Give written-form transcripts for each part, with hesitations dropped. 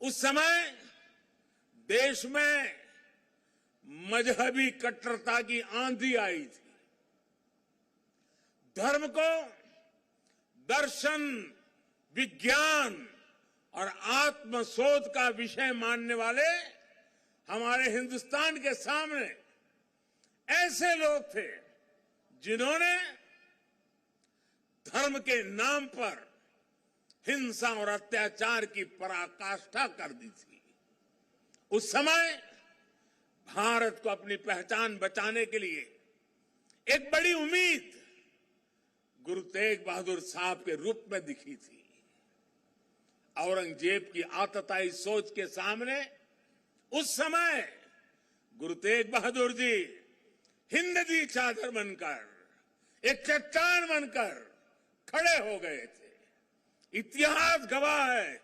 उस समय देश में मजहबी कट्टरता की आंधी आई थी। धर्म को दर्शन, विज्ञान और आत्मशोध का विषय मानने वाले हमारे हिंदुस्तान के सामने ऐसे लोग थे जिन्होंने धर्म के नाम पर हिंसा और अत्याचार की पराकाष्ठा कर दी थी। उस समय भारत को अपनी पहचान बचाने के लिए एक बड़ी उम्मीद गुरु तेग बहादुर साहब के रूप में दिखी थी। औरंगजेब की आतताई सोच के सामने उस समय गुरु तेग बहादुर जी हिंद की चादर बनकर, एक चट्टान बनकर खड़े हो गए थे। इतिहास गवाह है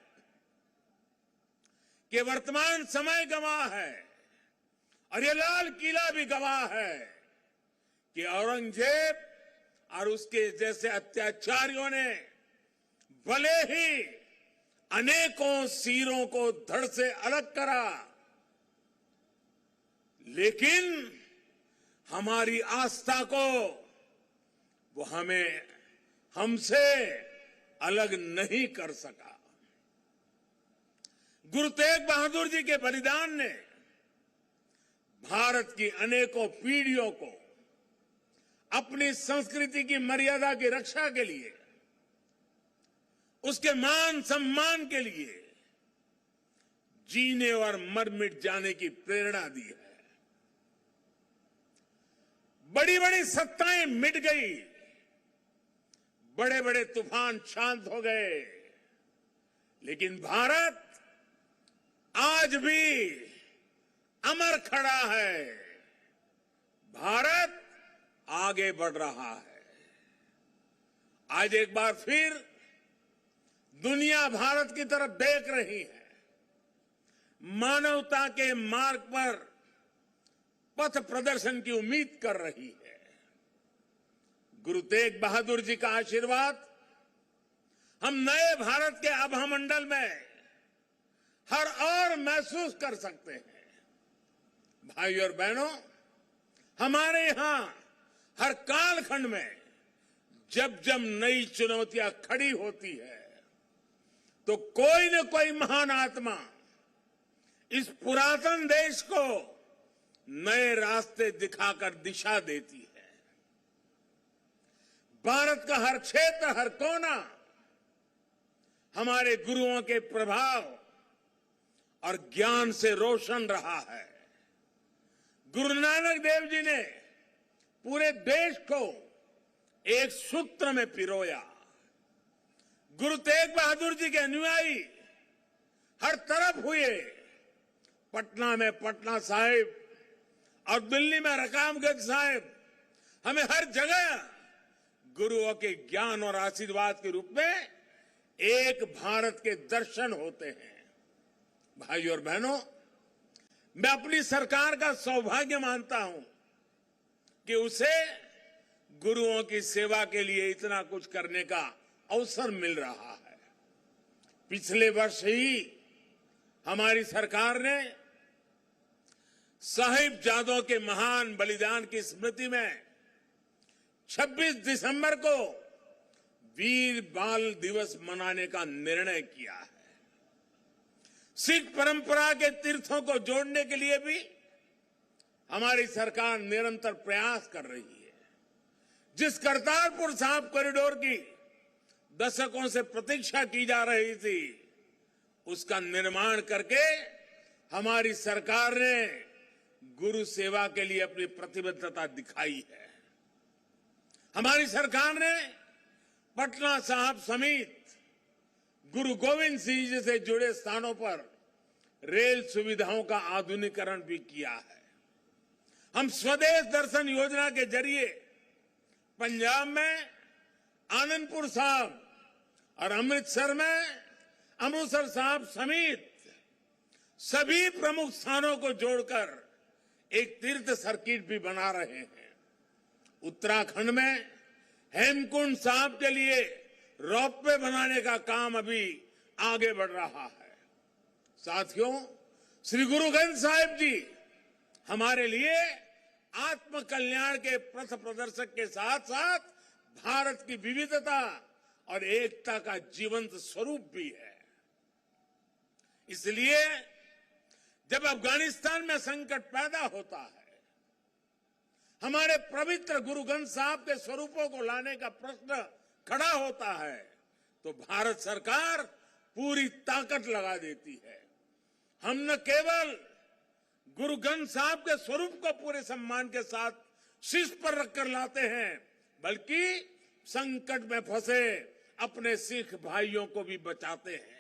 कि वर्तमान समय गवाह है और ये लाल किला भी गवाह है कि औरंगजेब और उसके जैसे अत्याचारियों ने भले ही अनेकों सिरों को धड़ से अलग करा, लेकिन हमारी आस्था को वो हमसे अलग नहीं कर सका। गुरु तेग बहादुर जी के बलिदान ने भारत की अनेकों पीढ़ियों को अपनी संस्कृति की मर्यादा की रक्षा के लिए, उसके मान सम्मान के लिए जीने और मर मिट जाने की प्रेरणा दी है। बड़ी बड़ी सत्ताएं मिट गई, बड़े बड़े तूफान शांत हो गए, लेकिन भारत आज भी अमर खड़ा है। भारत आगे बढ़ रहा है। आज एक बार फिर दुनिया भारत की तरफ देख रही है। मानवता के मार्ग पर पथ प्रदर्शन की उम्मीद कर रही है। गुरु तेग बहादुर जी का आशीर्वाद हम नए भारत के आभामंडल में हर और महसूस कर सकते हैं। भाई और बहनों, हमारे यहां हर कालखंड में जब जब नई चुनौतियां खड़ी होती है तो कोई न कोई महान आत्मा इस पुरातन देश को नए रास्ते दिखाकर दिशा देती है। भारत का हर क्षेत्र, हर कोना हमारे गुरुओं के प्रभाव और ज्ञान से रोशन रहा है। गुरु नानक देव जी ने पूरे देश को एक सूत्र में पिरोया। गुरु तेग बहादुर जी के अनुयायी हर तरफ हुए। पटना में पटना साहिब और दिल्ली में रकाबगंज साहिब, हमें हर जगह गुरुओं के ज्ञान और आशीर्वाद के रूप में एक भारत के दर्शन होते हैं। भाई और बहनों, मैं अपनी सरकार का सौभाग्य मानता हूं कि उसे गुरुओं की सेवा के लिए इतना कुछ करने का अवसर मिल रहा है। पिछले वर्ष ही हमारी सरकार ने साहिबजादों के महान बलिदान की स्मृति में 26 दिसंबर को वीर बाल दिवस मनाने का निर्णय किया है। सिख परंपरा के तीर्थों को जोड़ने के लिए भी हमारी सरकार निरंतर प्रयास कर रही है। जिस करतारपुर साहिब कॉरिडोर की दशकों से प्रतीक्षा की जा रही थी, उसका निर्माण करके हमारी सरकार ने गुरु सेवा के लिए अपनी प्रतिबद्धता दिखाई है। हमारी सरकार ने पटना साहिब समेत गुरु गोविंद सिंह जी से जुड़े स्थानों पर रेल सुविधाओं का आधुनिकीकरण भी किया है। हम स्वदेश दर्शन योजना के जरिए पंजाब में आनंदपुर साहिब और अमृतसर में अमृतसर साहिब समेत सभी प्रमुख स्थानों को जोड़कर एक तीर्थ सर्किट भी बना रहे हैं। उत्तराखंड में हेमकुंड साहिब के लिए रोपवे बनाने का काम अभी आगे बढ़ रहा है। साथियों, श्री गुरु ग्रंथ साहिब जी हमारे लिए आत्म कल्याण के पथ प्रदर्शक के साथ साथ भारत की विविधता और एकता का जीवंत स्वरूप भी है। इसलिए जब अफगानिस्तान में संकट पैदा होता है, हमारे पवित्र गुरु ग्रंथ साहब के स्वरूपों को लाने का प्रश्न खड़ा होता है, तो भारत सरकार पूरी ताकत लगा देती है। हम न केवल गुरु ग्रंथ साहब के स्वरूप को पूरे सम्मान के साथ शीर्ष पर रखकर लाते हैं, बल्कि संकट में फंसे अपने सिख भाइयों को भी बचाते हैं।